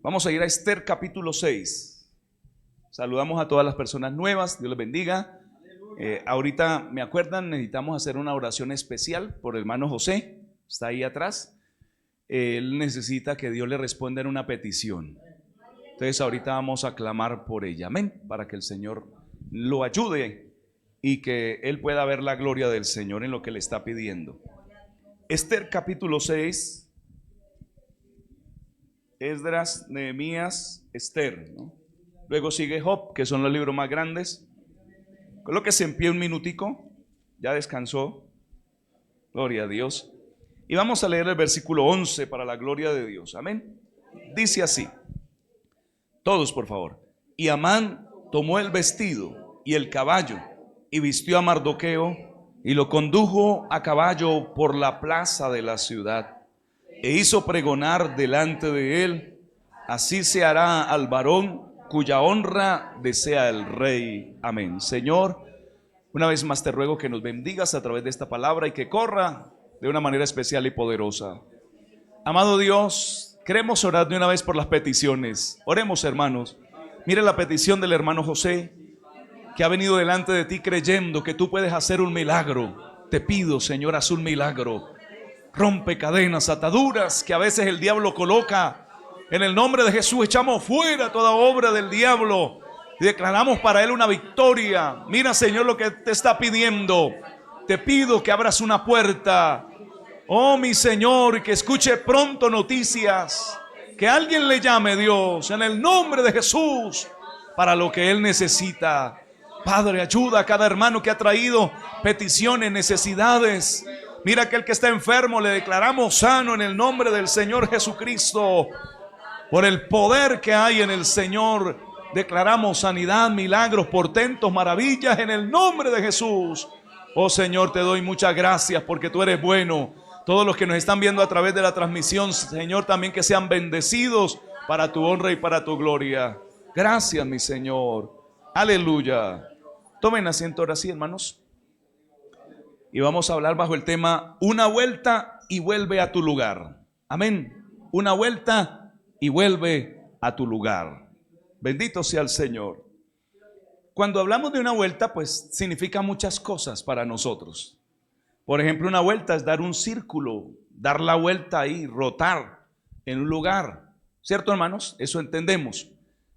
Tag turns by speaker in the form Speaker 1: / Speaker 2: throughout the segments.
Speaker 1: Vamos a ir a Esther capítulo 6. Saludamos a todas las personas nuevas, Dios les bendiga. Ahorita me acuerdan, necesitamos hacer una oración especial por el hermano José, está ahí atrás. Él necesita que Dios le responda en una petición. Entonces ahorita vamos a clamar por ella, amén, para que el Señor lo ayude y que él pueda ver la gloria del Señor en lo que le está pidiendo. Esther capítulo 6. Esdras, Nehemías, Esther, ¿no? Luego sigue Job, que son los libros más grandes. Colóquese en pie un minutico. Ya descansó. Gloria a Dios. Y vamos a leer el versículo 11 para la gloria de Dios. Amén. Dice así. Todos, por favor. Y Amán tomó el vestido y el caballo y vistió a Mardoqueo y lo condujo a caballo por la plaza de la ciudad. E hizo pregonar delante de él: así se hará al varón cuya honra desea el rey. Amén. Señor, una vez más te ruego que nos bendigas a través de esta palabra y que corra de una manera especial y poderosa. Amado Dios, queremos orar de una vez por las peticiones. Oremos, hermanos. Mire la petición del hermano José, que ha venido delante de ti creyendo que tú puedes hacer un milagro. Te pido, Señor, haz un milagro. Rompe cadenas, ataduras que a veces el diablo coloca. En el nombre de Jesús echamos fuera toda obra del diablo y declaramos para él una victoria. Mira, Señor, lo que te está pidiendo. Te pido que abras una puerta, oh mi Señor, y que escuche pronto noticias. Que alguien le llame, Dios, en el nombre de Jesús, para lo que él necesita. Padre, ayuda a cada hermano que ha traído peticiones, necesidades. Mira, aquel que está enfermo le declaramos sano en el nombre del Señor Jesucristo. Por el poder que hay en el Señor, declaramos sanidad, milagros, portentos, maravillas en el nombre de Jesús. Oh Señor, te doy muchas gracias porque tú eres bueno. Todos los que nos están viendo a través de la transmisión, Señor, también que sean bendecidos para tu honra y para tu gloria. Gracias, mi Señor. Aleluya. Tomen asiento ahora sí, hermanos. Y vamos a hablar bajo el tema: una vuelta y vuelve a tu lugar. Amén. Una vuelta y vuelve a tu lugar. Bendito sea el Señor. Cuando hablamos de una vuelta, pues significa muchas cosas para nosotros. Por ejemplo, una vuelta es dar un círculo, dar la vuelta ahí, rotar en un lugar. ¿Cierto, hermanos? Eso entendemos.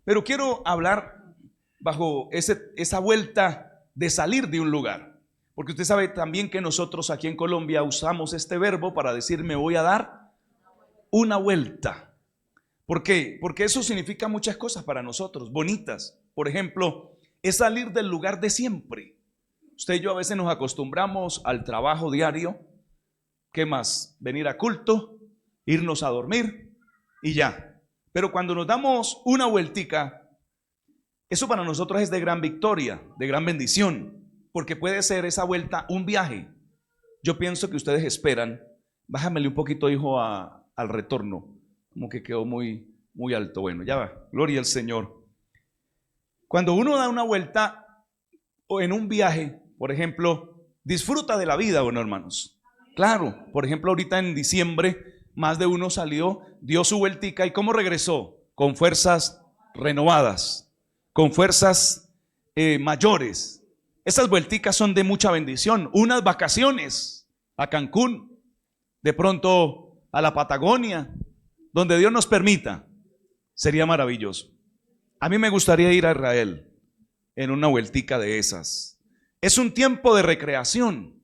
Speaker 1: Pero quiero hablar bajo esa vuelta de salir de un lugar. Porque usted sabe también que nosotros aquí en Colombia usamos este verbo para decir me voy a dar una vuelta. ¿Por qué? Porque eso significa muchas cosas para nosotros, bonitas. Por ejemplo, es salir del lugar de siempre. Usted y yo a veces nos acostumbramos al trabajo diario. ¿Qué más? Venir a culto, irnos a dormir y ya. Pero cuando nos damos una vueltica, eso para nosotros es de gran victoria, de gran bendición. Porque puede ser esa vuelta un viaje. Yo pienso que ustedes esperan. Bájamele un poquito, hijo, al retorno. Como que quedó muy alto. Bueno, ya va. Gloria al Señor. Cuando uno da una vuelta o en un viaje, por ejemplo, disfruta de la vida, bueno, hermanos. Claro, por ejemplo, ahorita en diciembre, más de uno salió, dio su vueltica. ¿Y cómo regresó? Con fuerzas renovadas, con fuerzas mayores. Esas vuelticas son de mucha bendición. Unas vacaciones a Cancún, de pronto a la Patagonia, donde Dios nos permita, sería maravilloso. A mí me gustaría ir a Israel en una vueltica de esas. Es un tiempo de recreación.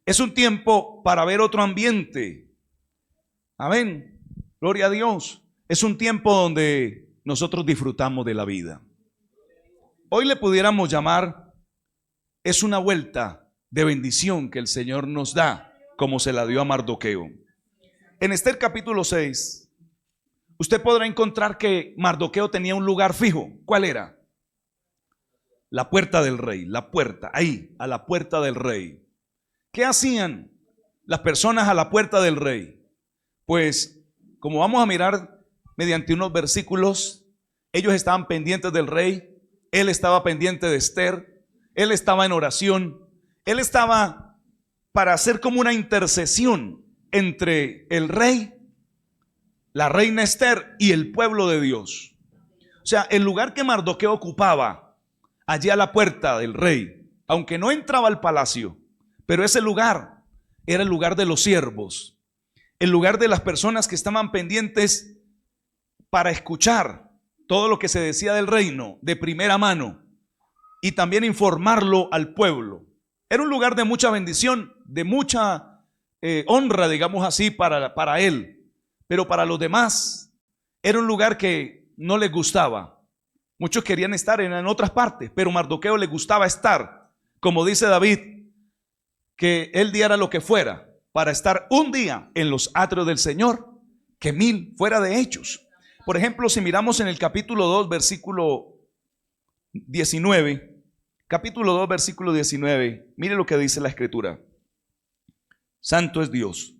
Speaker 1: Es un tiempo para ver otro ambiente. Amén. Gloria a Dios. Es un tiempo donde nosotros disfrutamos de la vida. Hoy le pudiéramos llamar: es una vuelta de bendición que el Señor nos da, como se la dio a Mardoqueo. En Esther capítulo 6, usted podrá encontrar que Mardoqueo tenía un lugar fijo. ¿Cuál era? La puerta del rey, la puerta, ahí, a la puerta del rey. ¿Qué hacían las personas a la puerta del rey? Pues, como vamos a mirar mediante unos versículos, ellos estaban pendientes del rey, él estaba pendiente de Esther. Él estaba en oración. Él estaba para hacer como una intercesión entre el rey la reina Esther y el pueblo de Dios. O sea, el lugar que Mardoqueo ocupaba, allí a la puerta del rey, aunque no entraba al palacio, pero ese lugar era el lugar de los siervos, el lugar de las personas que estaban pendientes para escuchar todo lo que se decía del reino de primera mano y también informarlo al pueblo. Era un lugar de mucha bendición, de mucha honra, digamos así, para él, pero para los demás era un lugar que no les gustaba. Muchos querían estar en otras partes, pero Mardoqueo le gustaba estar, como dice David, que él diera lo que fuera para estar un día en los atrios del Señor, que 1000 fuera de ellos. Por ejemplo, si miramos en el capítulo 2, versículo 19, capítulo 2, versículo 19, mire lo que dice la Escritura. Santo es Dios.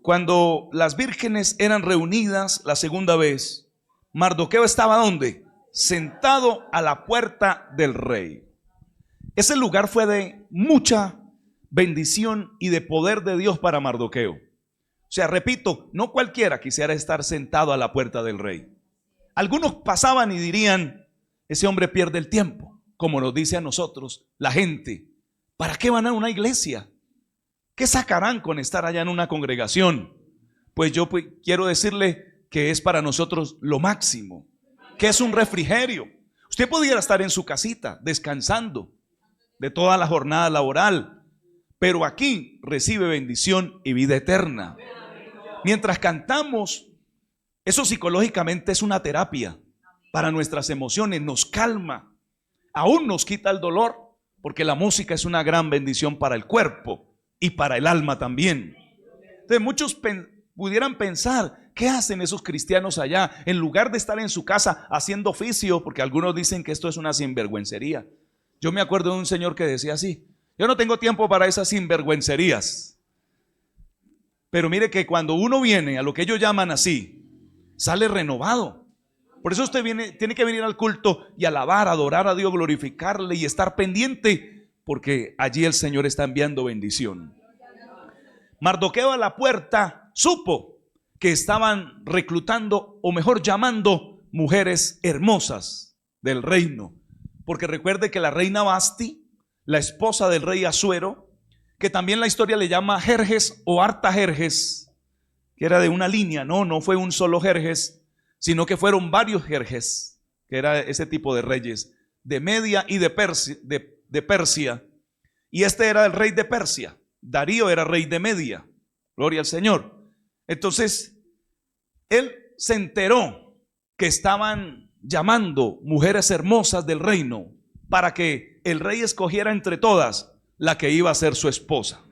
Speaker 1: Cuando las vírgenes eran reunidas la segunda vez, Mardoqueo estaba ¿dónde? Sentado a la puerta del rey. Ese lugar fue de mucha bendición y de poder de Dios para Mardoqueo. O sea, repito, no cualquiera quisiera estar sentado a la puerta del rey. Algunos pasaban y dirían, ese hombre pierde el tiempo, como nos dice a nosotros la gente. ¿Para qué van a una iglesia? ¿Qué sacarán con estar allá en una congregación? Pues yo quiero decirle que es para nosotros lo máximo, que es un refrigerio. Usted pudiera estar en su casita descansando de toda la jornada laboral, pero aquí recibe bendición y vida eterna. Mientras cantamos, eso psicológicamente es una terapia para nuestras emociones, nos calma, aún nos quita el dolor, porque la música es una gran bendición para el cuerpo y para el alma también. Entonces muchos pudieran pensar, ¿qué hacen esos cristianos allá? En lugar de estar en su casa haciendo oficio, porque algunos dicen que esto es una sinvergüencería. Yo me acuerdo de un señor que decía así, yo no tengo tiempo para esas sinvergüencerías. Pero mire que cuando uno viene a lo que ellos llaman así, sale renovado. Por eso usted tiene que venir al culto y alabar, adorar a Dios, glorificarle y estar pendiente, porque allí el Señor está enviando bendición. Mardoqueo a la puerta supo que estaban reclutando, o mejor llamando, mujeres hermosas del reino. Porque recuerde que la reina Basti, la esposa del rey Asuero, que también la historia le llama Jerjes o Artajerjes, que era de una línea, no fue un solo Jerjes, sino que fueron varios Jerjes, que era ese tipo de reyes, de Media y de Persia, y este era el rey de Persia. Darío era rey de Media, gloria al Señor. Entonces, él se enteró que estaban llamando mujeres hermosas del reino para que el rey escogiera entre todas la que iba a ser su esposa.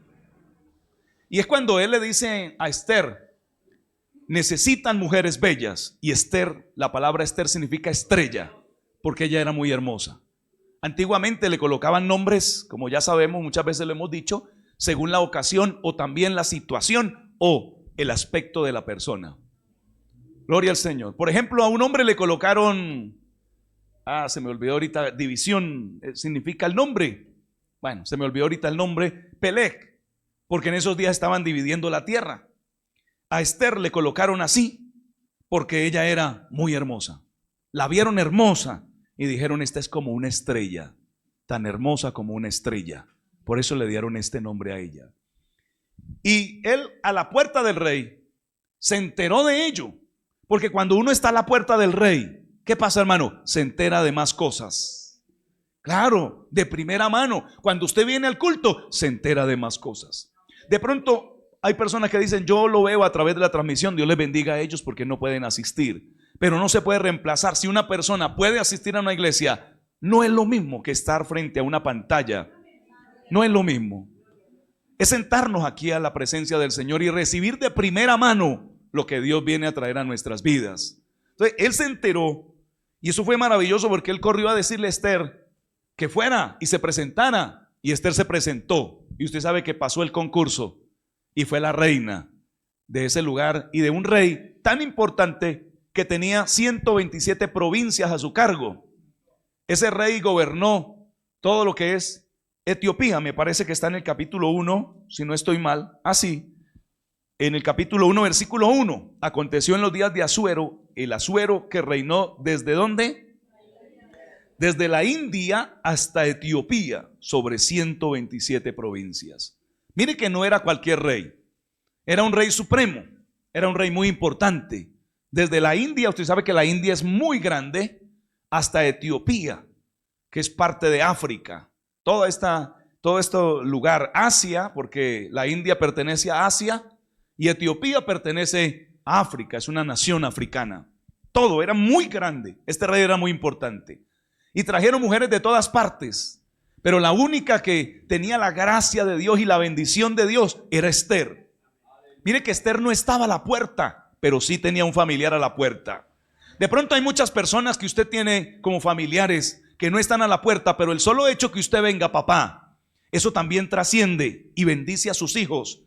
Speaker 1: Y es cuando él le dice a Esther, necesitan mujeres bellas. Y Esther, la palabra Esther significa estrella, porque ella era muy hermosa. Antiguamente le colocaban nombres, como ya sabemos, muchas veces lo hemos dicho, según la ocasión o también la situación o el aspecto de la persona. Gloria al Señor. Por ejemplo, a un hombre le colocaron, se me olvidó ahorita, división, significa el nombre. Bueno, se me olvidó ahorita el nombre, Pelec, porque en esos días estaban dividiendo la tierra. A Esther le colocaron así, porque ella era muy hermosa. La vieron hermosa y dijeron, esta es como una estrella, tan hermosa como una estrella. Por eso le dieron este nombre a ella. Y él a la puerta del rey se enteró de ello, porque cuando uno está a la puerta del rey, ¿qué pasa, hermano? Se entera de más cosas. Claro, de primera mano. Cuando usted viene al culto, se entera de más cosas. De pronto hay personas que dicen, yo lo veo a través de la transmisión, Dios les bendiga a ellos porque no pueden asistir. Pero no se puede reemplazar. Si una persona puede asistir a una iglesia, no es lo mismo que estar frente a una pantalla. No es lo mismo. Es sentarnos aquí a la presencia del Señor y recibir de primera mano lo que Dios viene a traer a nuestras vidas. Entonces, él se enteró y eso fue maravilloso porque él corrió a decirle a Esther que fuera y se presentara, y Esther se presentó, y usted sabe que pasó el concurso y fue la reina de ese lugar y de un rey tan importante que tenía 127 provincias a su cargo. Ese rey gobernó todo lo que es Etiopía, me parece que está en el capítulo 1, si no estoy mal, así. en el capítulo 1, versículo 1, aconteció en los días de Asuero, el Asuero que reinó ¿desde dónde? Desde la India hasta Etiopía, sobre 127 provincias. Mire que no era cualquier rey, era un rey supremo, era un rey muy importante. Desde la India, usted sabe que la India es muy grande, hasta Etiopía, que es parte de África. Todo este lugar, Asia, porque la India pertenece a Asia y Etiopía pertenece a África, es una nación africana. Todo era muy grande, este rey era muy importante. Y trajeron mujeres de todas partes, pero la única que tenía la gracia de Dios y la bendición de Dios era Esther. Mire que Esther no estaba a la puerta, pero sí tenía un familiar a la puerta. De pronto hay muchas personas que usted tiene como familiares que no están a la puerta, pero el solo hecho que usted venga, papá, eso también trasciende y bendice a sus hijos,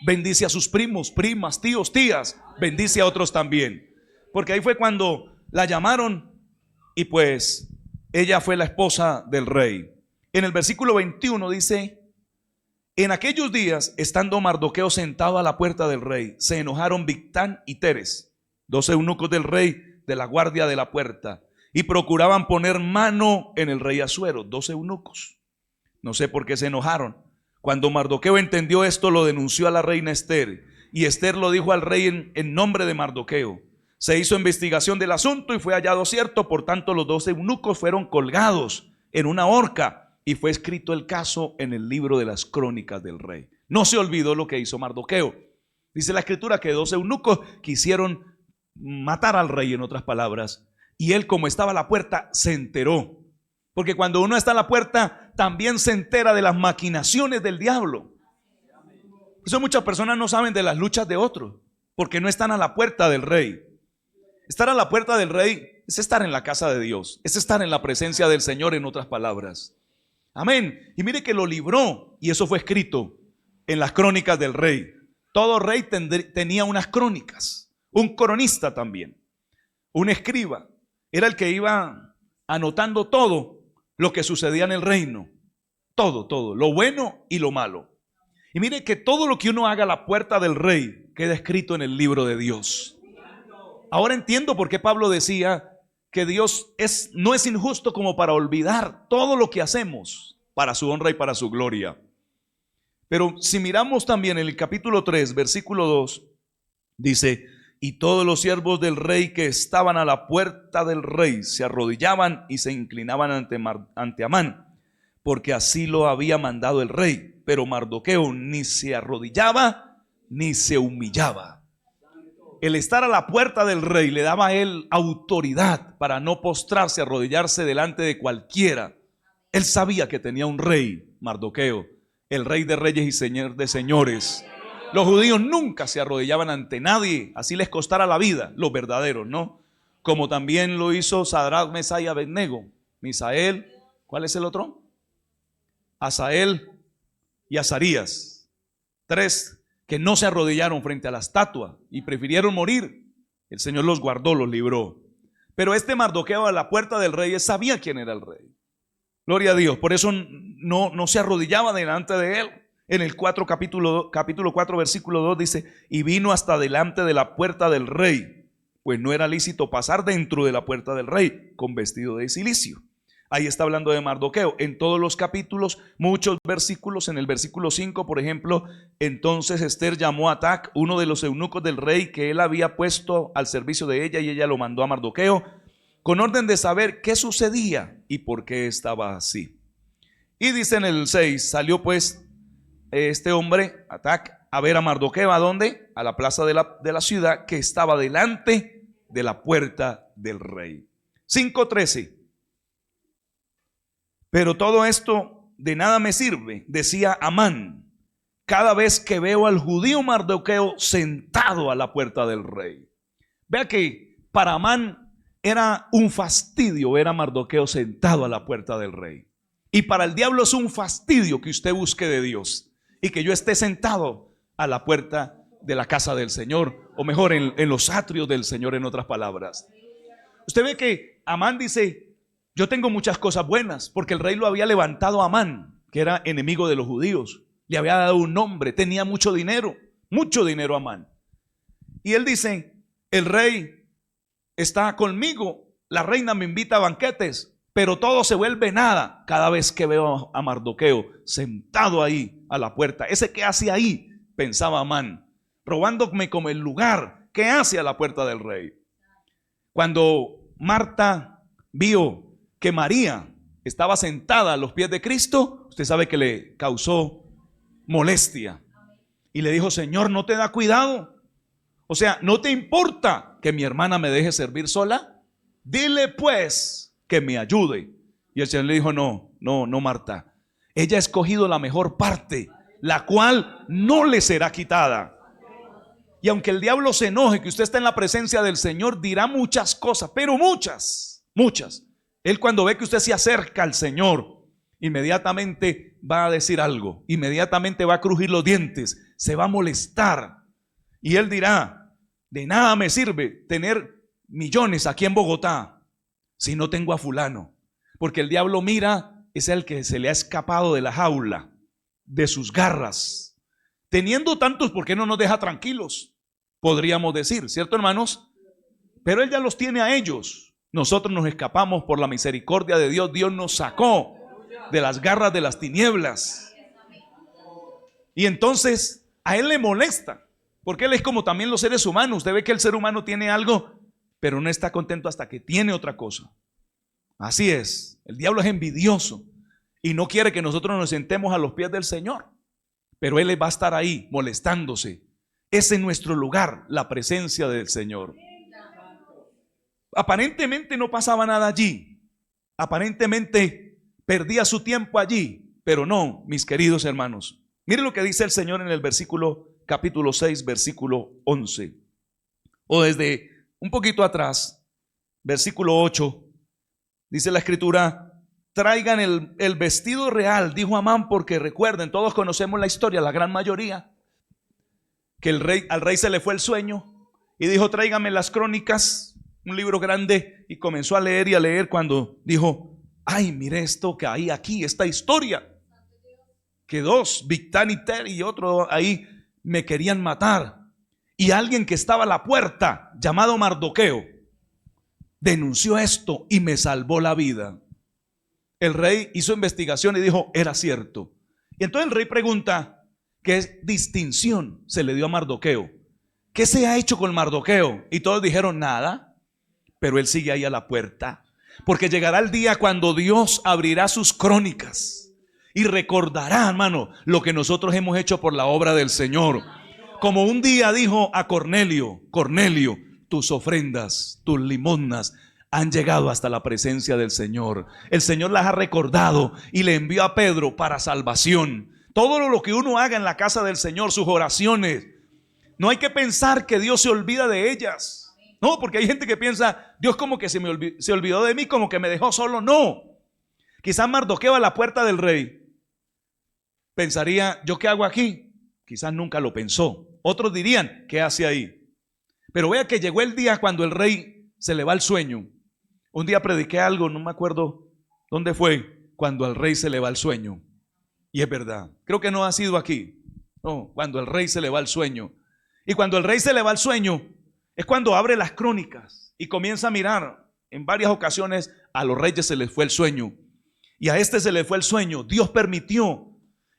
Speaker 1: bendice a sus primos, primas, tíos, tías, bendice a otros también. Porque ahí fue cuando la llamaron y pues ella fue la esposa del rey. En el versículo 21 dice: en aquellos días, estando Mardoqueo sentado a la puerta del rey, se enojaron Bigtán y Teres, 2 eunucos del rey, de la guardia de la puerta, y procuraban poner mano en el rey Asuero, 2 eunucos. No sé por qué se enojaron. Cuando Mardoqueo entendió esto, lo denunció a la reina Esther, y Esther lo dijo al rey en nombre de Mardoqueo. Se hizo investigación del asunto y fue hallado cierto. Por tanto, los 2 eunucos fueron colgados en una horca, y fue escrito el caso en el libro de las crónicas del rey. No se olvidó lo que hizo Mardoqueo. Dice la escritura que 2 eunucos quisieron matar al rey, en otras palabras, y él, como estaba a la puerta, se enteró. Porque cuando uno está a la puerta, también se entera de las maquinaciones del diablo. Por eso muchas personas no saben de las luchas de otros, porque no están a la puerta del rey. Estar a la puerta del rey es estar en la casa de Dios, es estar en la presencia del Señor, en otras palabras. Amén. Y mire que lo libró, y eso fue escrito en las crónicas del rey. Todo rey tenía unas crónicas. Un cronista también, un escriba, era el que iba anotando todo lo que sucedía en el reino. Todo, lo bueno y lo malo. Y mire que todo lo que uno haga a la puerta del rey queda escrito en el libro de Dios. Ahora entiendo por qué Pablo decía que Dios no es injusto como para olvidar todo lo que hacemos para su honra y para su gloria. Pero si miramos también en el capítulo 3, versículo 2, dice: y todos los siervos del rey que estaban a la puerta del rey se arrodillaban y se inclinaban ante Amán, porque así lo había mandado el rey. Pero Mardoqueo ni se arrodillaba ni se humillaba. El estar a la puerta del rey le daba a él autoridad para no postrarse, arrodillarse delante de cualquiera. Él sabía que tenía un rey, Mardoqueo, el rey de reyes y señor de señores. Los judíos nunca se arrodillaban ante nadie, así les costara la vida, los verdaderos, ¿no? Como también lo hizo Sadrach, Mesach y Abednego. Misael, ¿cuál es el otro? Asael y Azarías. 3 que no se arrodillaron frente a la estatua y prefirieron morir. El Señor los guardó, los libró. Pero este Mardoqueo, a la puerta del rey, sabía quién era el rey. Gloria a Dios. Por eso no se arrodillaba delante de él. En el capítulo 4, versículo 2 dice: y vino hasta delante de la puerta del rey, pues no era lícito pasar dentro de la puerta del rey con vestido de cilicio. Ahí está hablando de Mardoqueo. En todos los capítulos, muchos versículos. En el versículo 5, por ejemplo: entonces Esther llamó a Atac, uno de los eunucos del rey, que él había puesto al servicio de ella, y ella lo mandó a Mardoqueo con orden de saber qué sucedía y por qué estaba así. Y dice en el 6: salió pues este hombre, Atac, a ver a Mardoqueo. ¿A dónde? A la plaza de la ciudad, que estaba delante de la puerta del rey. 5:13. Pero todo esto de nada me sirve, decía Amán, cada vez que veo al judío Mardoqueo sentado a la puerta del rey. Vea que para Amán era un fastidio ver a Mardoqueo sentado a la puerta del rey. Y para el diablo es un fastidio que usted busque de Dios y que yo esté sentado a la puerta de la casa del Señor, o mejor, en los atrios del Señor, en otras palabras. Usted ve que Amán dice: yo tengo muchas cosas buenas, porque el rey lo había levantado a Amán, que era enemigo de los judíos. Le había dado un nombre, tenía mucho dinero. mucho dinero Amán. Y él dice, el rey está conmigo, la reina me invita a banquetes, pero todo se vuelve nada cada vez que veo a Mardoqueo sentado ahí a la puerta. ¿Ese qué hace ahí?, pensaba Amán, robándome como el lugar. ¿Qué hace a la puerta del rey? Cuando Marta vio que María estaba sentada a los pies de Cristo, usted sabe que le causó molestia y le dijo, Señor, ¿no te da cuidado? O sea, ¿no te importa que mi hermana me deje servir sola? Dile pues que me ayude. Y el Señor le dijo, no, Marta, ella ha escogido la mejor parte, la cual no le será quitada. Y aunque el diablo se enoje que usted está en la presencia del Señor, dirá muchas cosas, pero muchas. Él, cuando ve que usted se acerca al Señor, inmediatamente va a decir algo, inmediatamente va a crujir los dientes, se va a molestar. Y él dirá, de nada me sirve tener millones aquí en Bogotá si no tengo a fulano. Porque el diablo mira, es el que se le ha escapado de la jaula, de sus garras. Teniendo tantos, ¿por qué no nos deja tranquilos? Podríamos decir, ¿cierto, hermanos? Pero él ya los tiene a ellos. Nosotros nos escapamos por la misericordia de Dios. Dios nos sacó de las garras de las tinieblas. Y entonces a él le molesta, porque él es como también los seres humanos. Usted ve que el ser humano tiene algo, pero no está contento hasta que tiene otra cosa. Así es, el diablo es envidioso y no quiere que nosotros nos sentemos a los pies del Señor, pero él va a estar ahí molestándose. Es en nuestro lugar la presencia del Señor. Aparentemente no pasaba nada allí, aparentemente perdía su tiempo allí, pero no, mis queridos hermanos. Miren lo que dice el Señor en el capítulo 6, versículo 11, o desde un poquito atrás, versículo 8, dice la escritura, traigan el vestido real, dijo Amán, porque recuerden, todos conocemos la historia, la gran mayoría, que al rey se le fue el sueño y dijo, tráiganme las crónicas, un libro grande, y comenzó a leer cuando dijo, ay, mire esto que hay aquí, esta historia, que dos, Bigtán y Ter y otro ahí me querían matar, y alguien que estaba a la puerta llamado Mardoqueo denunció esto y me salvó la vida. El rey hizo investigación y dijo, era cierto. Y entonces el rey pregunta, ¿qué distinción se le dio a Mardoqueo? ¿Qué se ha hecho con Mardoqueo? Y todos dijeron, nada, pero él sigue ahí a la puerta, porque llegará el día cuando Dios abrirá sus crónicas y recordará, hermano, lo que nosotros hemos hecho por la obra del Señor. Como un día dijo a Cornelio, Cornelio, tus ofrendas, tus limosnas han llegado hasta la presencia del Señor. El Señor las ha recordado y le envió a Pedro para salvación. Todo lo que uno haga en la casa del Señor, sus oraciones, no hay que pensar que Dios se olvida de ellas. No, porque hay gente que piensa, Dios como que se olvidó de mí, como que me dejó solo. No. Quizás Mardoqueo a la puerta del rey pensaría, ¿yo qué hago aquí? Quizás nunca lo pensó. Otros dirían, ¿qué hace ahí? Pero vea que llegó el día cuando el rey se le va el sueño. Un día prediqué algo, no me acuerdo dónde fue, cuando al rey se le va el sueño. Y es verdad, creo que no ha sido aquí. No, cuando el rey se le va el sueño. Y cuando el rey se le va el sueño, es cuando abre las crónicas y comienza a mirar. En varias ocasiones a los reyes se les fue el sueño. Y a este se le fue el sueño. Dios permitió.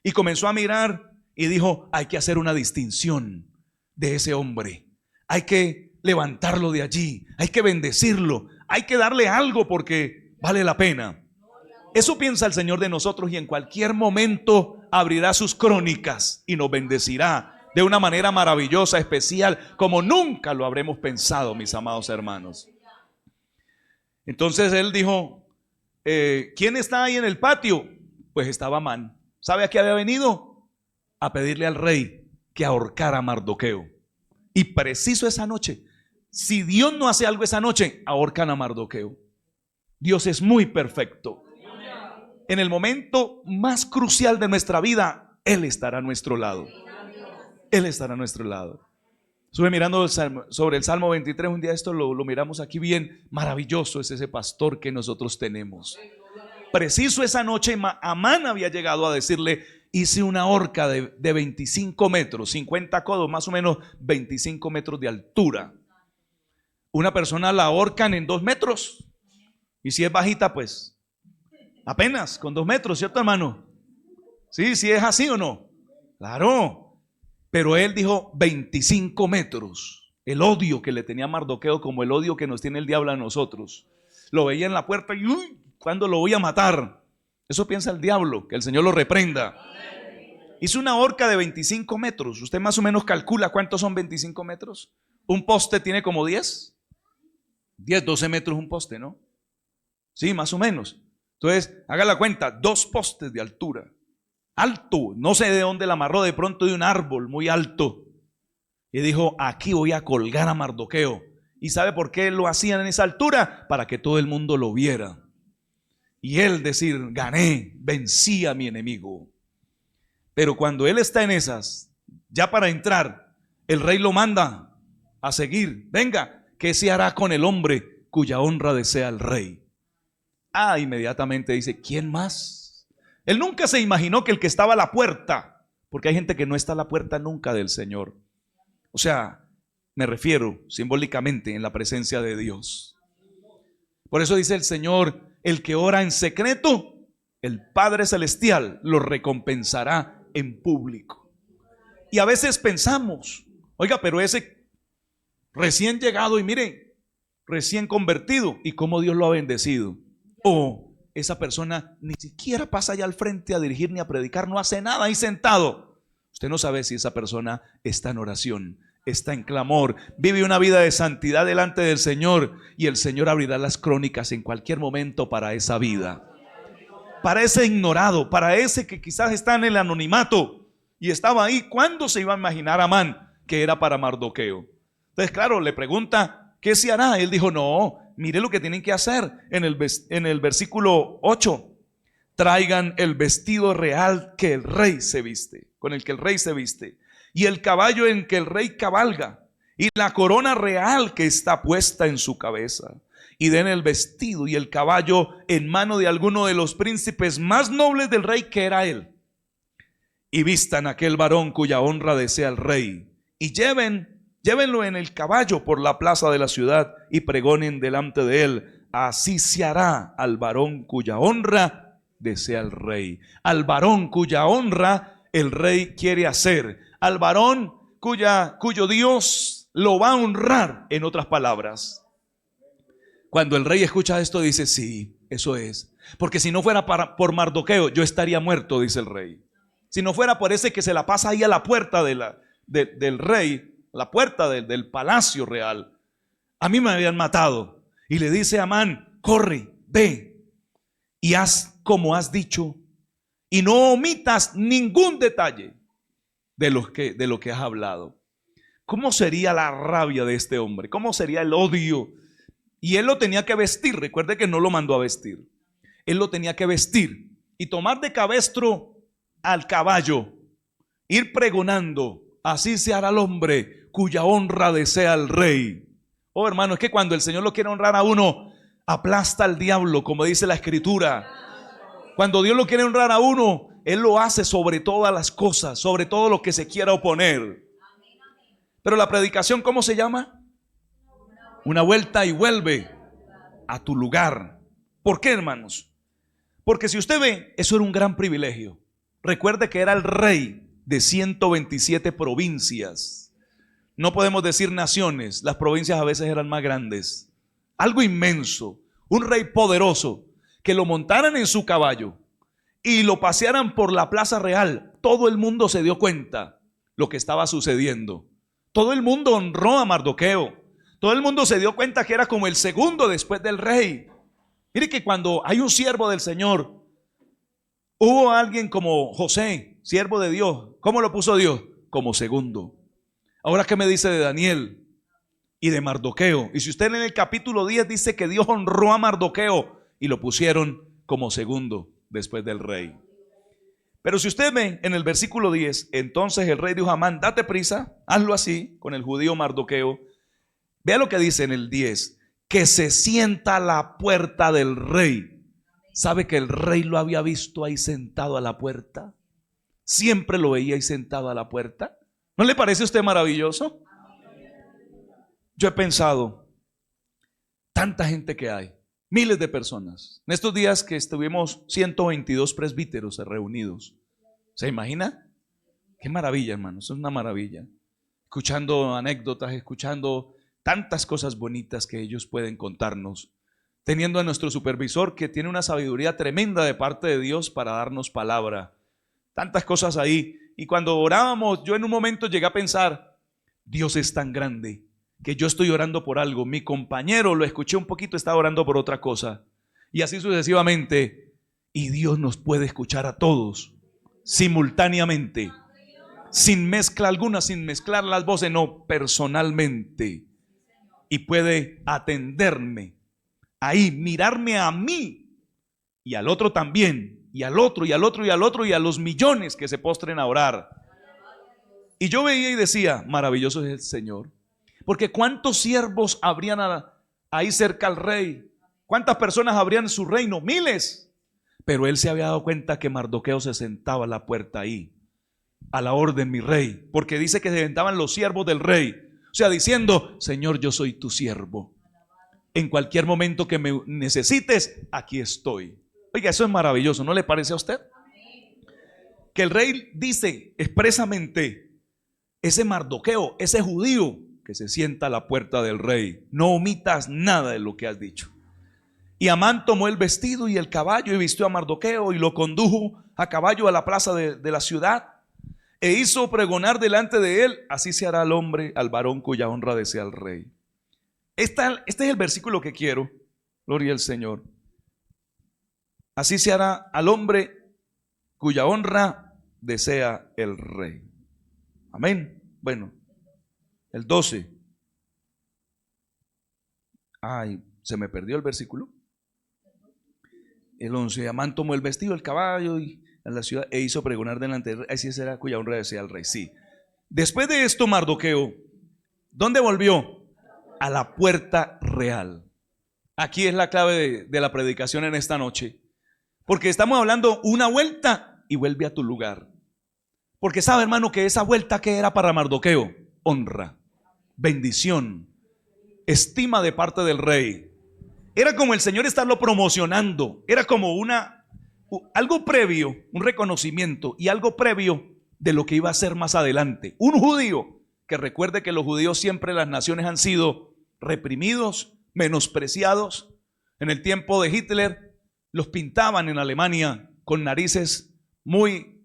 Speaker 1: Y comenzó a mirar y dijo, hay que hacer una distinción de ese hombre. Hay que levantarlo de allí. Hay que bendecirlo. Hay que darle algo porque vale la pena. Eso piensa el Señor de nosotros y en cualquier momento abrirá sus crónicas y nos bendecirá de una manera maravillosa, especial, como nunca lo habremos pensado, mis amados hermanos. Entonces él dijo, ¿quién está ahí en el patio? Pues estaba Amán. ¿Sabe a qué había venido? A pedirle al rey que ahorcara a Mardoqueo. Y preciso esa noche, si Dios no hace algo esa noche, ahorcan a Mardoqueo. Dios es muy perfecto. En el momento más crucial de nuestra vida, Él estará a nuestro lado. Él estará a nuestro lado. Estuve mirando sobre el Salmo 23, un día esto lo miramos aquí bien. Maravilloso es ese pastor que nosotros tenemos. Preciso esa noche, Amán había llegado a decirle, hice una horca de 25 metros, 50 codos, más o menos 25 metros de altura. Una persona la ahorcan en 2 metros. Y si es bajita, pues apenas con 2 metros, ¿cierto, hermano? Sí, sí es así o no. Claro. Pero él dijo 25 metros. El odio que le tenía a Mardoqueo, como el odio que nos tiene el diablo a nosotros. Lo veía en la puerta y uy, ¿cuándo lo voy a matar? Eso piensa el diablo, que el Señor lo reprenda. Hizo una horca de 25 metros. Usted más o menos calcula cuántos son 25 metros. Un poste tiene como 10, 12 metros un poste, ¿no? Sí, más o menos. Entonces, haga la cuenta, 2 postes de altura. Alto, no sé de dónde la amarró, de pronto de un árbol muy alto. Y dijo, aquí voy a colgar a Mardoqueo. ¿Y sabe por qué lo hacían en esa altura? Para que todo el mundo lo viera. Y él decir, gané, vencí a mi enemigo. Pero cuando él está en esas, ya para entrar, el rey lo manda a seguir. Venga, ¿qué se hará con el hombre cuya honra desea el rey? Inmediatamente dice, ¿quién más? Él nunca se imaginó que el que estaba a la puerta, porque hay gente que no está a la puerta nunca del Señor. O sea, me refiero simbólicamente en la presencia de Dios. Por eso dice el Señor, el que ora en secreto, el Padre Celestial lo recompensará en público. Y a veces pensamos, oiga, pero ese recién llegado y mire, recién convertido, y cómo Dios lo ha bendecido. O esa persona ni siquiera pasa allá al frente a dirigir ni a predicar, no hace nada ahí sentado. Usted no sabe si esa persona está en oración, está en clamor, vive una vida de santidad delante del Señor, y el Señor abrirá las crónicas en cualquier momento para esa vida. Para ese ignorado, para ese que quizás está en el anonimato y estaba ahí, ¿cuándo se iba a imaginar Amán que era para Mardoqueo? Entonces, claro, le pregunta, ¿qué se hará? Él dijo, no, mire lo que tienen que hacer. En el versículo 8, traigan el vestido real que el rey se viste, con el que el rey se viste, y el caballo en que el rey cabalga, y la corona real que está puesta en su cabeza. Y den el vestido y el caballo en mano de alguno de los príncipes más nobles del rey, que era él. Y vistan a aquel varón cuya honra desea el rey. Y llévenlo en el caballo por la plaza de la ciudad y pregonen delante de él. Así se hará al varón cuya honra desea el rey. Al varón cuya honra el rey quiere hacer. Al varón cuyo Dios lo va a honrar, en otras palabras. Cuando el rey escucha esto dice, sí, eso es. Porque si no fuera por Mardoqueo, yo estaría muerto, dice el rey. Si no fuera por ese que se la pasa ahí a la puerta del rey, la puerta del palacio real, a mí me habían matado. Y le dice a Amán, corre, ve y haz como has dicho, y no omitas ningún detalle de lo que has hablado. ¿Cómo sería la rabia de este hombre? ¿Cómo sería el odio? Y él lo tenía que vestir. Recuerde que no lo mandó a vestir. Él lo tenía que vestir y tomar de cabestro al caballo, ir pregonando, así se hará el hombre cuya honra desea el rey. Oh, hermano, es que cuando el Señor lo quiere honrar a uno, aplasta al diablo, como dice la Escritura. Cuando Dios lo quiere honrar a uno, Él lo hace sobre todas las cosas, sobre todo lo que se quiera oponer. Pero la predicación, ¿cómo se llama? Una vuelta y vuelve a tu lugar. ¿Por qué, hermanos? Porque si usted ve, eso era un gran privilegio. Recuerde que era el rey de 127 provincias. No podemos decir naciones, las provincias a veces eran más grandes. Algo inmenso, un rey poderoso, que lo montaran en su caballo y lo pasearan por la plaza real. Todo el mundo se dio cuenta lo que estaba sucediendo. Todo el mundo honró a Mardoqueo. Todo el mundo se dio cuenta que era como el segundo después del rey. Mire que cuando hay un siervo del Señor, hubo alguien como José, siervo de Dios. ¿Cómo lo puso Dios? Como segundo. Ahora, ¿qué me dice de Daniel y de Mardoqueo? Y si usted en el capítulo 10 dice que Dios honró a Mardoqueo y lo pusieron como segundo después del rey. Pero si usted ve en el versículo 10, entonces el rey dijo a Amán, date prisa, hazlo así con el judío Mardoqueo. Vea lo que dice en el 10, que se sienta a la puerta del rey. ¿Sabe que el rey lo había visto ahí sentado a la puerta? siempre lo veía ahí sentado a la puerta. ¿No le parece a usted maravilloso? Yo he pensado, tanta gente que hay, miles de personas. En estos días que estuvimos 122 presbíteros reunidos, ¿se imagina? Qué maravilla, hermano, eso es una maravilla. Escuchando anécdotas, escuchando tantas cosas bonitas que ellos pueden contarnos, teniendo a nuestro supervisor que tiene una sabiduría tremenda de parte de Dios para darnos palabra. Tantas cosas ahí. Y cuando orábamos, yo en un momento llegué a pensar, Dios es tan grande que yo estoy orando por algo, mi compañero lo escuché un poquito, estaba orando por otra cosa, y así sucesivamente. Y Dios nos puede escuchar a todos simultáneamente, sin mezcla alguna, sin mezclar las voces, no, personalmente. Y puede atenderme ahí, mirarme a mí y al otro también, y al otro, y al otro, y al otro, y a los millones que se postren a orar. Y yo veía y decía, maravilloso es el Señor, porque ¿cuántos siervos habrían ahí cerca al rey? ¿Cuántas personas habrían en su reino? Miles. Pero él se había dado cuenta que Mardoqueo se sentaba a la puerta ahí, a la orden, mi rey, porque dice que se sentaban los siervos del rey, o sea, diciendo, Señor, yo soy tu siervo, en cualquier momento que me necesites, aquí estoy. Oiga, eso es maravilloso, ¿no le parece a usted? Que el rey dice expresamente, ese Mardoqueo, ese judío que se sienta a la puerta del rey, no omitas nada de lo que has dicho. Y Amán tomó el vestido y el caballo y vistió a Mardoqueo y lo condujo a caballo a la plaza de la ciudad, e hizo pregonar delante de él, así se hará al hombre, al varón cuya honra desea el rey. Este es el versículo que quiero, gloria al Señor. Así se hará al hombre cuya honra desea el rey. Amén. Bueno, el 12. Ay, se me perdió el versículo. El 11. Amán tomó el vestido, el caballo y a la ciudad e hizo pregonar delante del rey. Así será cuya honra desea el rey. Sí. Después de esto, Mardoqueo, ¿dónde volvió? A la puerta real. Aquí es la clave de la predicación en esta noche, porque estamos hablando una vuelta y vuelve a tu lugar. Porque sabe, hermano, que esa vuelta que era para Mardoqueo, honra, bendición, estima de parte del rey. Era como el Señor estarlo promocionando, era como algo previo, un reconocimiento y algo previo de lo que iba a ser más adelante. Un judío, que recuerde que los judíos siempre en las naciones han sido reprimidos, menospreciados. En el tiempo de Hitler los pintaban en Alemania con narices muy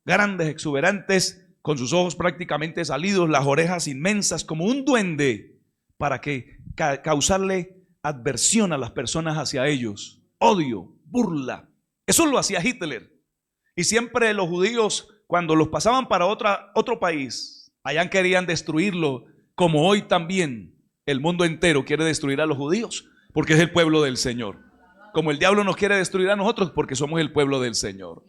Speaker 1: grandes, exuberantes, con sus ojos prácticamente salidos, las orejas inmensas, como un duende, para que causarle adversión a las personas hacia ellos, odio, burla. Eso lo hacía Hitler. Y siempre los judíos, cuando los pasaban para otro país, allá querían destruirlo, como hoy también el mundo entero quiere destruir a los judíos, porque es el pueblo del Señor. Como el diablo nos quiere destruir a nosotros, porque somos el pueblo del Señor.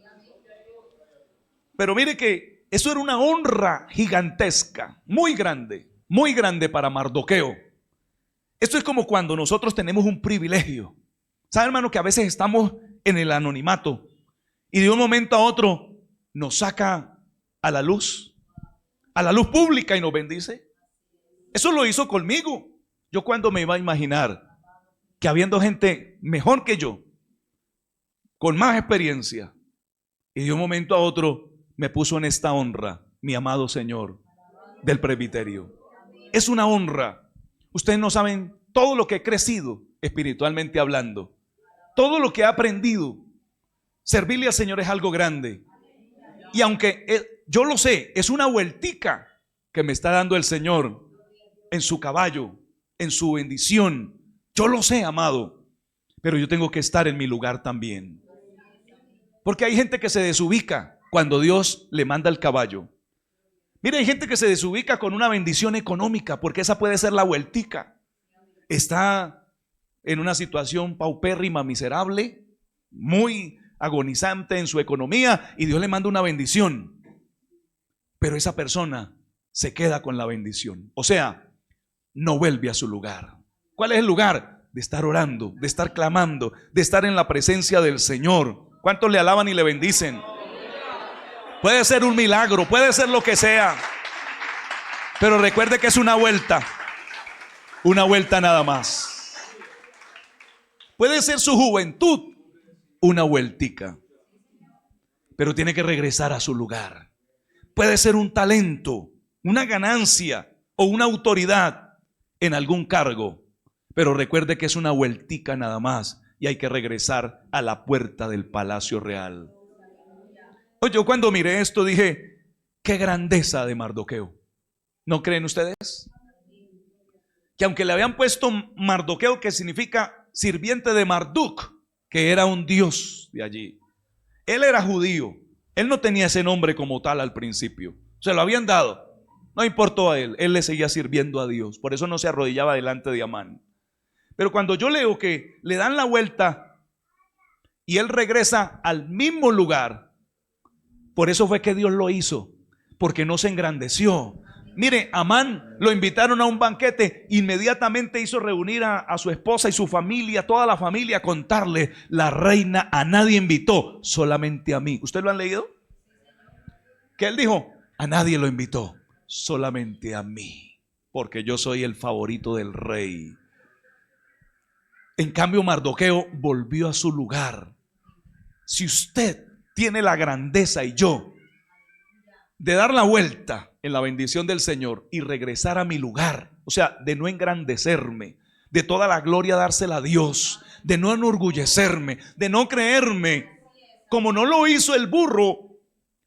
Speaker 1: Pero mire que eso era una honra gigantesca, muy grande para Mardoqueo. Esto es como cuando nosotros tenemos un privilegio. ¿Sabe, hermano, que a veces estamos en el anonimato y de un momento a otro nos saca a la luz pública y nos bendice? Eso lo hizo conmigo. Yo cuando me iba a imaginar que habiendo gente mejor que yo, con más experiencia, y de un momento a otro me puso en esta honra, mi amado Señor del presbiterio. Es una honra. Ustedes no saben todo lo que he crecido espiritualmente hablando, todo lo que he aprendido. Servirle al Señor es algo grande. Y aunque yo lo sé, es una vueltica que me está dando el Señor en su caballo, en su bendición. Yo lo sé, amado, pero yo tengo que estar en mi lugar también. Porque hay gente que se desubica cuando Dios le manda el caballo. Mira, hay gente que se desubica con una bendición económica, porque esa puede ser la vueltica. Está en una situación paupérrima, miserable, muy agonizante en su economía, y Dios le manda una bendición. Pero esa persona se queda con la bendición. O sea, no vuelve a su lugar. ¿Cuál es el lugar? De estar orando, de estar clamando, de estar en la presencia del Señor. ¿Cuántos le alaban y le bendicen? Puede ser un milagro, puede ser lo que sea. Pero recuerde que es una vuelta nada más. Puede ser su juventud, una vueltica, pero tiene que regresar a su lugar. Puede ser un talento, una ganancia o una autoridad en algún cargo, pero recuerde que es una vueltica nada más y hay que regresar a la puerta del palacio real. Oye, yo cuando miré esto dije, qué grandeza de Mardoqueo. ¿No creen ustedes? Que aunque le habían puesto Mardoqueo, que significa sirviente de Marduk, que era un dios de allí, él era judío, él no tenía ese nombre como tal al principio, se lo habían dado, no importó a él le seguía sirviendo a Dios, por eso no se arrodillaba delante de Amán. Pero cuando yo leo que le dan la vuelta y él regresa al mismo lugar, por eso fue que Dios lo hizo, porque no se engrandeció. Mire, Amán lo invitaron a un banquete, inmediatamente hizo reunir a su esposa y su familia, toda la familia, a contarle, la reina a nadie invitó, solamente a mí. ¿Usted lo han leído? Que él dijo, a nadie lo invitó, solamente a mí, porque yo soy el favorito del rey. En cambio, Mardoqueo volvió a su lugar. Si usted tiene la grandeza y yo de dar la vuelta en la bendición del Señor y regresar a mi lugar, o sea, de no engrandecerme, de toda la gloria dársela a Dios, de no enorgullecerme, de no creerme, como no lo hizo el burro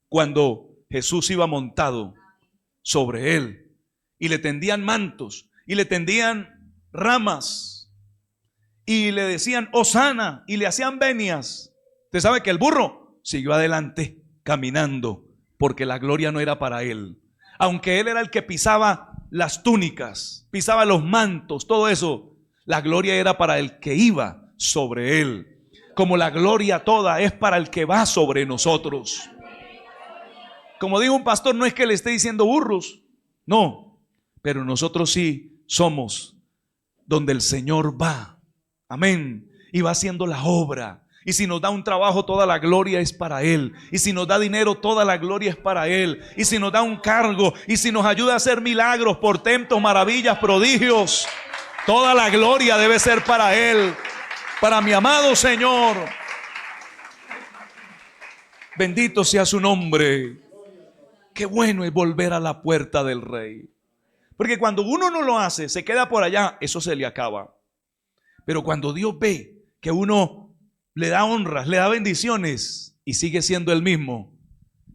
Speaker 1: cuando Jesús iba montado sobre él y le tendían mantos y le tendían ramas y le decían hosana y le hacían venias. Usted sabe que el burro siguió adelante caminando, porque la gloria no era para él. Aunque él era el que pisaba las túnicas, pisaba los mantos, todo eso, la gloria era para el que iba sobre él. Como la gloria toda es para el que va sobre nosotros. Como dijo un pastor, no es que le esté diciendo burros, no, pero nosotros sí somos donde el Señor va. Amén. Y va haciendo la obra. Y si nos da un trabajo, toda la gloria es para Él. Y si nos da dinero, toda la gloria es para Él. Y si nos da un cargo, y si nos ayuda a hacer milagros, portentos, maravillas, prodigios, toda la gloria debe ser para Él, para mi amado Señor. Bendito sea su nombre. Qué bueno es volver a la puerta del Rey. Porque cuando uno no lo hace, se queda por allá, eso se le acaba. Pero cuando Dios ve que uno le da honras, le da bendiciones y sigue siendo el mismo,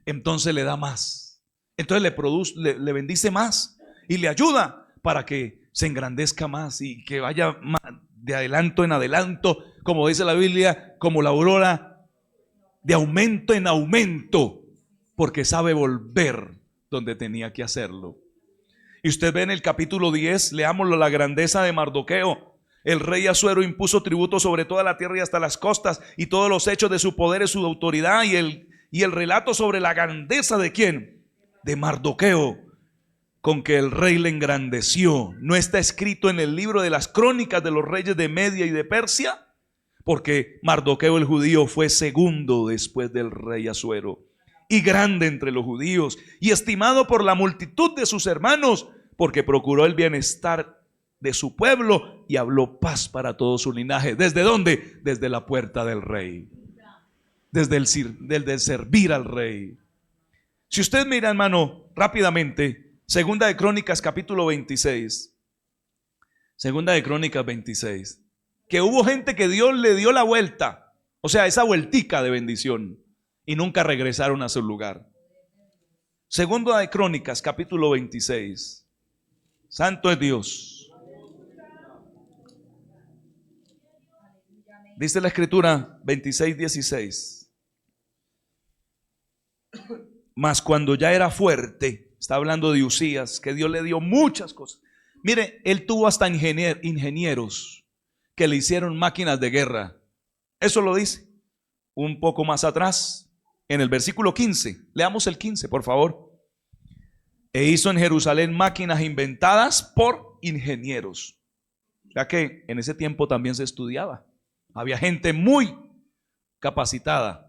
Speaker 1: entonces le da más. Entonces le bendice más y le ayuda para que se engrandezca más y que vaya más de adelanto en adelanto, como dice la Biblia, como la aurora, de aumento en aumento, porque sabe volver donde tenía que hacerlo. Y usted ve en el capítulo 10, leámoslo, la grandeza de Mardoqueo. El rey Asuero impuso tributo sobre toda la tierra y hasta las costas, y todos los hechos de su poder y su autoridad, y el relato sobre la grandeza de ¿quién? De Mardoqueo, con que el rey le engrandeció. ¿No está escrito en el libro de las crónicas de los reyes de Media y de Persia? Porque Mardoqueo el judío fue segundo después del rey Asuero, y grande entre los judíos, y estimado por la multitud de sus hermanos, porque procuró el bienestar de su pueblo y habló paz para todo su linaje. ¿Desde dónde? Desde la puerta del rey, desde el servir al rey. Si usted mira, hermano, rápidamente, Segunda de Crónicas capítulo 26, Segunda de Crónicas 26, que hubo gente que Dios le dio la vuelta, o sea, esa vueltica de bendición, y nunca regresaron a su lugar. Segunda de Crónicas capítulo 26. Santo es Dios. Dice la escritura 26:16. Mas cuando ya era fuerte, está hablando de Usías, que Dios le dio muchas cosas. Mire, él tuvo hasta ingenieros que le hicieron máquinas de guerra. Eso lo dice un poco más atrás, en el versículo 15. Leamos el 15, por favor. E hizo en Jerusalén máquinas inventadas por ingenieros. Ya que en ese tiempo también se estudiaba. Había gente muy capacitada.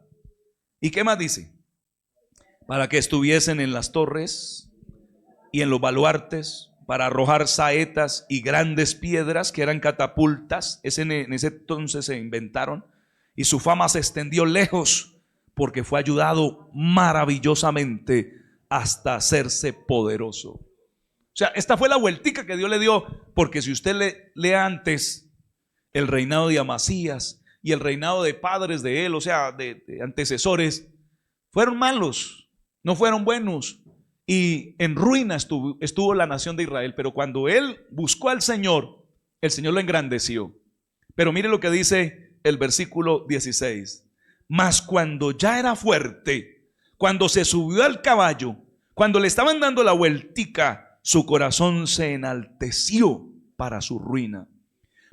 Speaker 1: ¿Y qué más dice? para que estuviesen en las torres y en los baluartes, para arrojar saetas y grandes piedras que eran catapultas. En ese entonces se inventaron, y su fama se extendió lejos porque fue ayudado maravillosamente hasta hacerse poderoso. O sea, esta fue la vueltica que Dios le dio, porque si usted lee antes el reinado de Amasías y el reinado de padres de él, o sea, de antecesores, fueron malos, no fueron buenos. Y en ruina estuvo la nación de Israel. Pero cuando él buscó al Señor, el Señor lo engrandeció. Pero mire lo que dice el versículo 16. Mas cuando ya era fuerte, cuando se subió al caballo, cuando le estaban dando la vueltica, su corazón se enalteció para su ruina,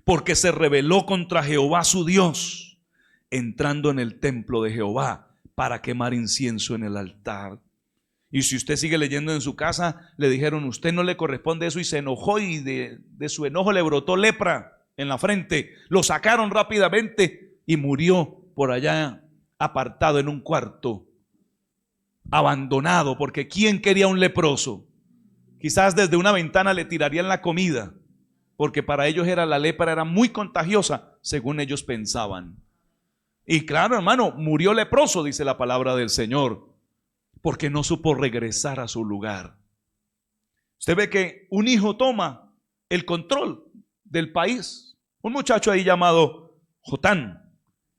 Speaker 1: porque se rebeló contra Jehová su Dios, entrando en el templo de Jehová para quemar incienso en el altar. Y si usted sigue leyendo en su casa, le dijeron: usted no le corresponde eso, y se enojó, y de su enojo le brotó lepra en la frente. Lo sacaron rápidamente y murió por allá, apartado en un cuarto, abandonado, porque ¿quién quería un leproso? Quizás desde una ventana le tirarían la comida, porque para ellos la lepra era muy contagiosa, según ellos pensaban. Y claro, hermano, murió leproso, dice la palabra del Señor, porque no supo regresar a su lugar. Usted ve que un hijo toma el control del país. Un muchacho ahí llamado Jotán,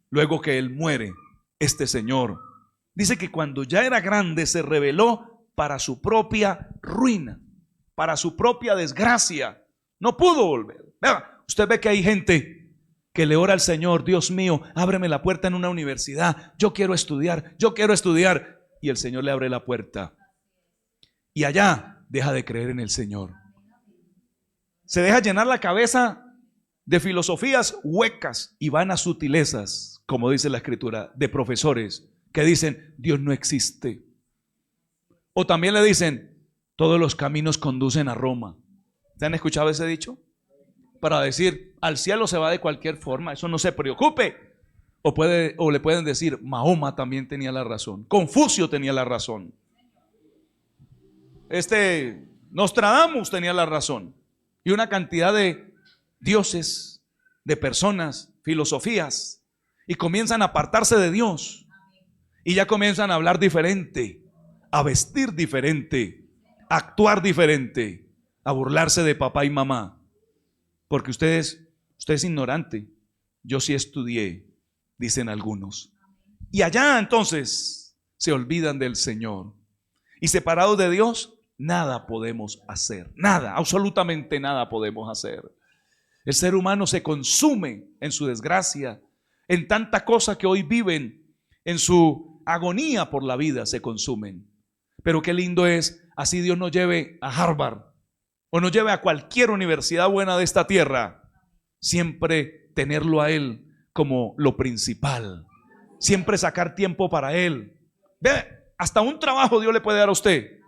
Speaker 1: luego que él muere, este señor dice que cuando ya era grande se rebeló para su propia ruina, para su propia desgracia. No pudo volver. Vea, usted ve que hay gente que le ora al Señor: Dios mío, ábreme la puerta en una universidad, yo quiero estudiar, yo quiero estudiar. Y el Señor le abre la puerta, y allá deja de creer en el Señor. Se deja llenar la cabeza de filosofías huecas y vanas sutilezas, como dice la Escritura, de profesores que dicen: Dios no existe. O también le dicen: todos los caminos conducen a Roma. ¿Se han escuchado ese dicho? Para decir: al cielo se va de cualquier forma, eso no se preocupe. O le pueden decir: Mahoma también tenía la razón, Confucio tenía la razón, Nostradamus tenía la razón, y una cantidad de dioses, de personas, filosofías, y comienzan a apartarse de Dios, y ya comienzan a hablar diferente, a vestir diferente, a actuar diferente, a burlarse de papá y mamá, porque usted es ignorante. Yo sí estudié, dicen algunos. Y allá entonces se olvidan del Señor. Y separados de Dios, nada podemos hacer. Nada, absolutamente nada podemos hacer. El ser humano se consume en su desgracia, en tanta cosa que hoy viven, en su agonía por la vida se consumen. Pero qué lindo es, así Dios nos lleve a Harvard o nos lleve a cualquier universidad buena de esta tierra, siempre tenerlo a Él como lo principal, siempre sacar tiempo para Él. Ve, hasta un trabajo Dios le puede dar a usted,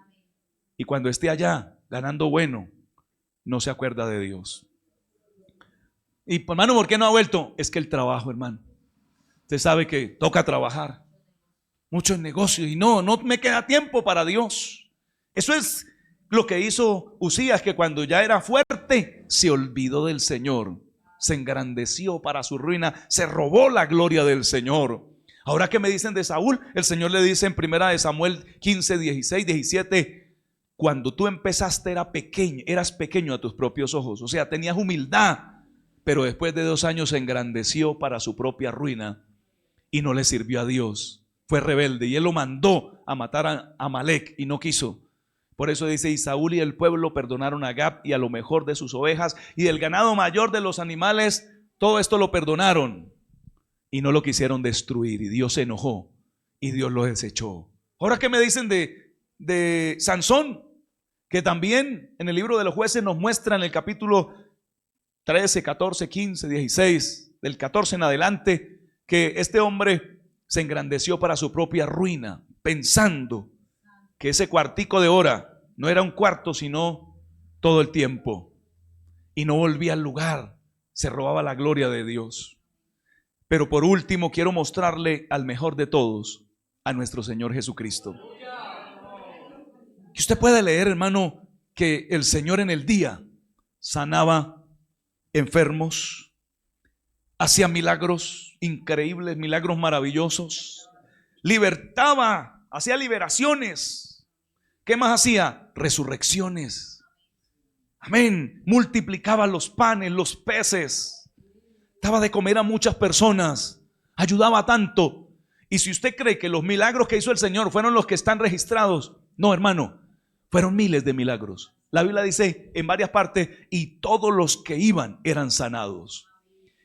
Speaker 1: y cuando esté allá ganando bueno, no se acuerda de Dios. Y hermano, ¿por qué no ha vuelto? Es que el trabajo, hermano, usted sabe que toca trabajar, muchos negocios, y no me queda tiempo para Dios. Eso es lo que hizo Usías, que cuando ya era fuerte se olvidó del Señor, se engrandeció para su ruina, se robó la gloria del Señor. Ahora, ¿qué me dicen de Saúl? El Señor le dice en 1 Samuel 15, 16, 17: cuando tú empezaste eras pequeño a tus propios ojos, o sea, tenías humildad, pero después de 2 años se engrandeció para su propia ruina y no le sirvió a Dios. Fue rebelde y él lo mandó a matar a Amalek y no quiso. Por eso dice: y Saúl y el pueblo perdonaron a Gad y a lo mejor de sus ovejas y del ganado mayor de los animales, todo esto lo perdonaron y no lo quisieron destruir, y Dios se enojó y Dios lo desechó. Ahora, ¿qué me dicen de Sansón? Que también en el libro de los Jueces nos muestra en el capítulo 13, 14, 15, 16, del 14 en adelante, que este hombre se engrandeció para su propia ruina, pensando que ese cuartico de hora no era un cuarto, sino todo el tiempo, y no volvía al lugar, se robaba la gloria de Dios. Pero por último quiero mostrarle al mejor de todos, a nuestro Señor Jesucristo. Que usted puede leer, hermano, que el Señor en el día sanaba enfermos, hacía milagros increíbles, milagros maravillosos, libertaba, hacía liberaciones. ¿Qué más hacía? Resurrecciones. Amén. Multiplicaba los panes, los peces, daba de comer a muchas personas, ayudaba tanto. Y si usted cree que los milagros que hizo el Señor fueron los que están registrados, no, hermano, fueron miles de milagros. La Biblia dice en varias partes, y todos los que iban eran sanados.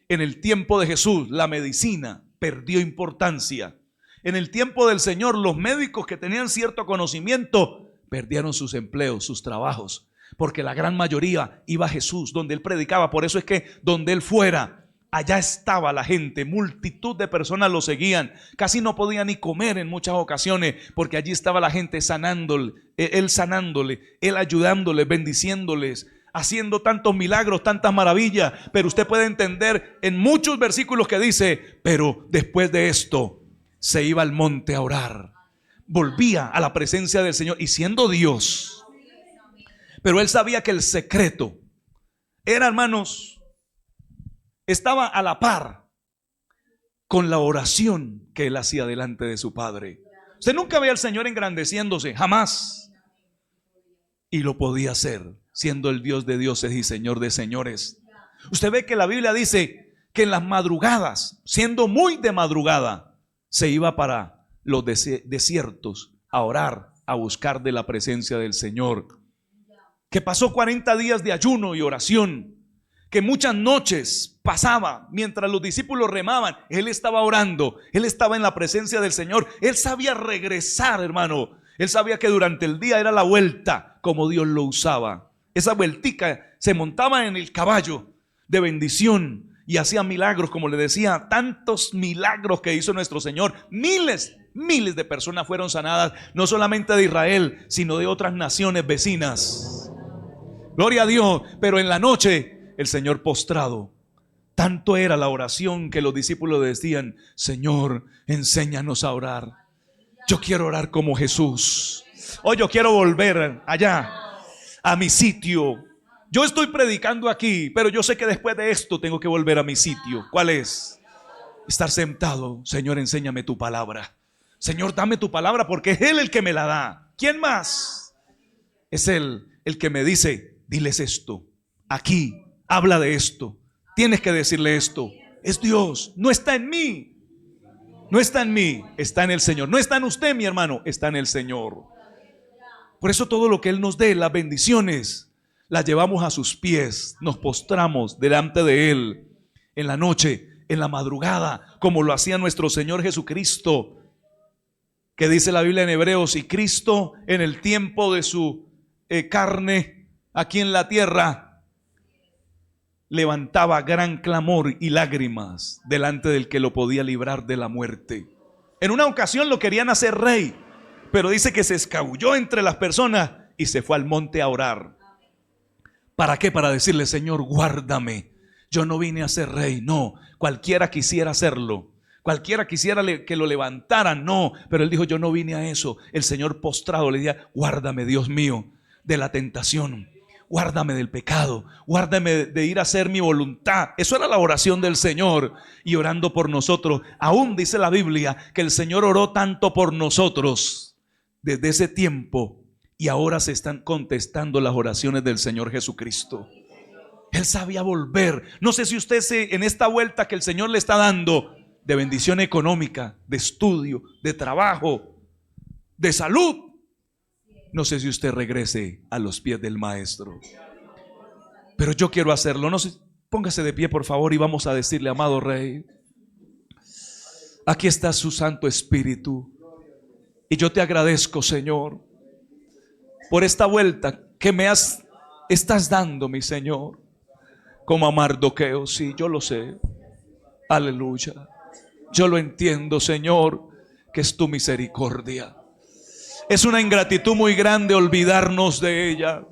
Speaker 1: En el tiempo de Jesús, la medicina perdió importancia. En el tiempo del Señor, los médicos que tenían cierto conocimiento perdieron sus empleos, sus trabajos, porque la gran mayoría iba a Jesús, donde Él predicaba. Por eso es que donde Él fuera, allá estaba la gente, multitud de personas lo seguían. Casi no podía ni comer en muchas ocasiones, porque allí estaba la gente sanándole, Él ayudándole, bendiciéndoles, haciendo tantos milagros, tantas maravillas. Pero usted puede entender en muchos versículos que dice, pero después de esto se iba al monte a orar, volvía a la presencia del Señor, y siendo Dios, pero Él sabía que el secreto era, hermanos, estaba a la par con la oración que Él hacía delante de su Padre. Usted nunca ve al Señor engrandeciéndose, jamás. Y lo podía hacer siendo el Dios de dioses y Señor de señores. Usted ve que la Biblia dice que en las madrugadas, siendo muy de madrugada, se iba para los desiertos a orar, a buscar de la presencia del Señor. Que pasó 40 días de ayuno y oración, que muchas noches pasaba mientras los discípulos remaban, Él estaba orando, Él estaba en la presencia del Señor. Él sabía regresar, hermano. Él sabía que durante el día era la vuelta como Dios lo usaba. Esa vueltica, se montaba en el caballo de bendición y hacía milagros, como le decía, tantos milagros que hizo nuestro Señor. Miles de personas fueron sanadas, no solamente de Israel, sino de otras naciones vecinas. Gloria a Dios. Pero en la noche, el Señor postrado. Tanto era la oración que los discípulos decían, Señor, enséñanos a orar. Yo quiero orar como Jesús. Hoy yo quiero volver allá, a mi sitio. Yo estoy predicando aquí, pero yo sé que después de esto tengo que volver a mi sitio. ¿Cuál es? Estar sentado. Señor, enséñame tu palabra. Señor, dame tu palabra, porque es Él el que me la da. ¿Quién más? Es Él el que me dice, diles esto, aquí, habla de esto, tienes que decirle esto. Es Dios, no está en mí. No está en mí, está en el Señor. No está en usted, mi hermano, está en el Señor. Por eso todo lo que Él nos dé, las bendiciones, las llevamos a sus pies. Nos postramos delante de Él en la noche, en la madrugada, como lo hacía nuestro Señor Jesucristo, que dice la Biblia en Hebreos, y Cristo en el tiempo de su carne aquí en la tierra levantaba gran clamor y lágrimas delante del que lo podía librar de la muerte. En una ocasión lo querían hacer rey, pero dice que se escabulló entre las personas y se fue al monte a orar. ¿Para qué? Para decirle, Señor, guárdame. Yo no vine a ser rey, no. Cualquiera quisiera hacerlo. Cualquiera quisiera que lo levantaran, no. Pero él dijo, yo no vine a eso. El Señor postrado le decía, guárdame, Dios mío, de la tentación. Guárdame del pecado, guárdame de ir a hacer mi voluntad. Eso era la oración del Señor, y orando por nosotros. Aún dice la Biblia que el Señor oró tanto por nosotros desde ese tiempo, y ahora se están contestando las oraciones del Señor Jesucristo. Él sabía volver. No sé si usted en esta vuelta que el Señor le está dando de bendición económica, de estudio, de trabajo, de salud, no sé si usted regrese a los pies del Maestro. Pero yo quiero hacerlo. No sé, póngase de pie, por favor, y vamos a decirle, amado Rey, aquí está su Santo Espíritu. Y yo te agradezco, Señor, por esta vuelta que me estás dando, mi Señor, como a Mardoqueo. Sí, yo lo sé. Aleluya. Yo lo entiendo, Señor, que es tu misericordia. Es una ingratitud muy grande olvidarnos de ella.